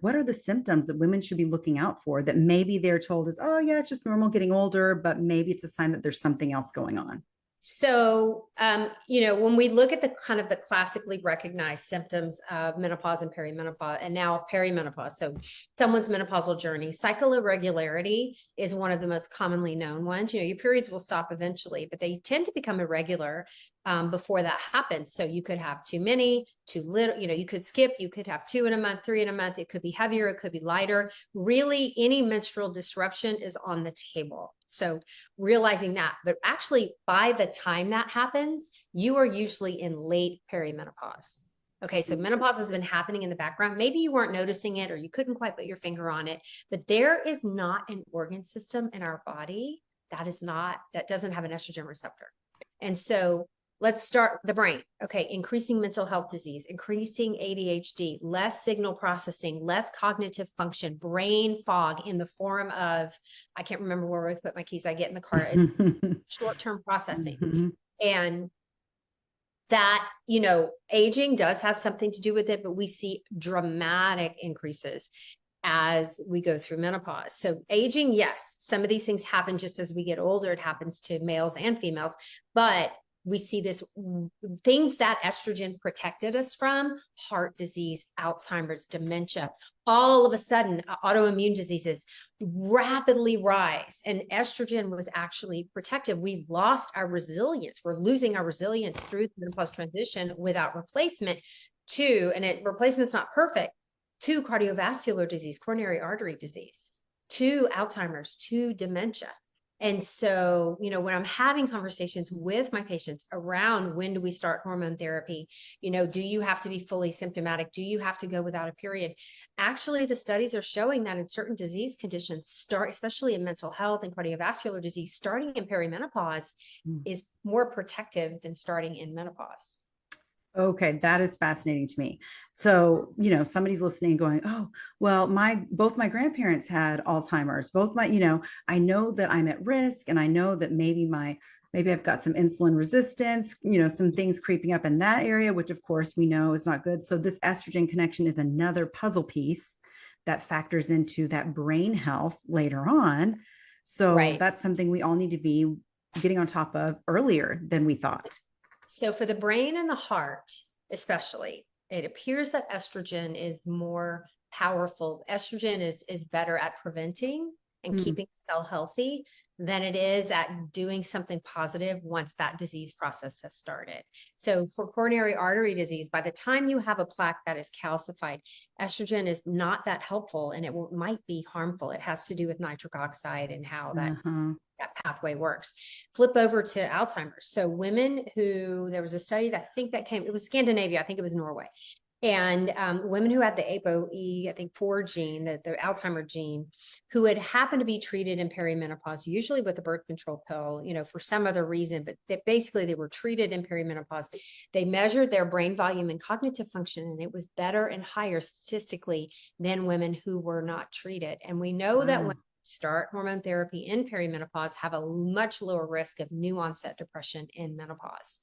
what are the symptoms that women should be looking out for that maybe they're told is, oh yeah, it's just normal getting older, but maybe it's a sign that there's something else going on? So, when we look at the kind of the classically recognized symptoms of menopause and perimenopause, and now perimenopause, so someone's menopausal journey, cycle irregularity is one of the most commonly known ones. Your periods will stop eventually, but they tend to become irregular before that happens. So you could have too many, too little, you could skip, you could have 2 in a month, 3 in a month. It could be heavier, it could be lighter. Really, any menstrual disruption is on the table. So realizing that, but actually by the time that happens, you are usually in late perimenopause. Okay, so menopause has been happening in the background. Maybe you weren't noticing it or you couldn't quite put your finger on it, but there is not an organ system in our body that doesn't have an estrogen receptor. And so let's start the brain. Okay, increasing mental health disease, increasing ADHD, less signal processing, less cognitive function, brain fog in the form of, I can't remember where I put my keys. I get in the car. It's short-term processing. Mm-hmm. And that, aging does have something to do with it, but we see dramatic increases as we go through menopause. So aging, yes, some of these things happen just as we get older. It happens to males and females, but we see this things that estrogen protected us from: heart disease, Alzheimer's, dementia. All of a sudden, autoimmune diseases rapidly rise, and estrogen was actually protective. We've lost our resilience. We're losing our resilience through the menopause transition without replacement replacement's not perfect, to cardiovascular disease, coronary artery disease, to Alzheimer's, to dementia. And so, when I'm having conversations with my patients around when do we start hormone therapy, do you have to be fully symptomatic? Do you have to go without a period? Actually, the studies are showing that in certain disease conditions, especially in mental health and cardiovascular disease, starting in perimenopause is more protective than starting in menopause. Okay, that is fascinating to me. So, somebody's listening going, oh, well, both my grandparents had Alzheimer's, both I know that I'm at risk, and I know that maybe I've got some insulin resistance, some things creeping up in that area, which of course we know is not good. So this estrogen connection is another puzzle piece that factors into that brain health later on. So Right. That's something we all need to be getting on top of earlier than we thought. So for the brain and the heart, especially, it appears that estrogen is more powerful. Estrogen is better at preventing and keeping the cell healthy than it is at doing something positive once that disease process has started. So for coronary artery disease, by the time you have a plaque that is calcified, estrogen is not that helpful, and it might be harmful. It has to do with nitric oxide and how that pathway works. Flip over to Alzheimer's. So women there was a study that it was Scandinavia, I think it was Norway. And women who had the ApoE, I think 4 gene, the Alzheimer gene, who had happened to be treated in perimenopause, usually with a birth control pill, for some other reason, but they were treated in perimenopause. They measured their brain volume and cognitive function, and it was better and higher statistically than women who were not treated. And we know that when start hormone therapy in perimenopause have a much lower risk of new onset depression in menopause.